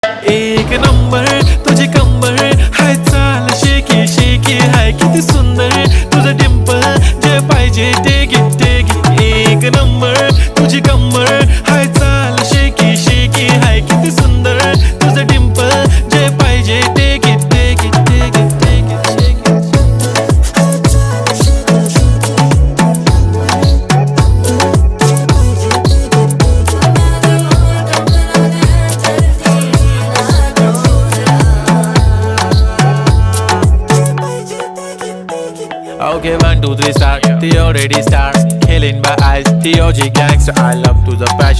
एक नंबर तुझी कंबर हाय, चाल शेकी शेकी हाय, किती सुंदर तुझं डिंपल, जे पाहिजे ते घे. एक नंबर तुझी कंबर हाय, चाल शेकी शेकी हाय, किती सुंदर तुझं डिंपल, जे पाहिजे ते घे. Okay, 1, 2, 3, start. The already start. Killing my eyes. The OG gangster. I love to the passion.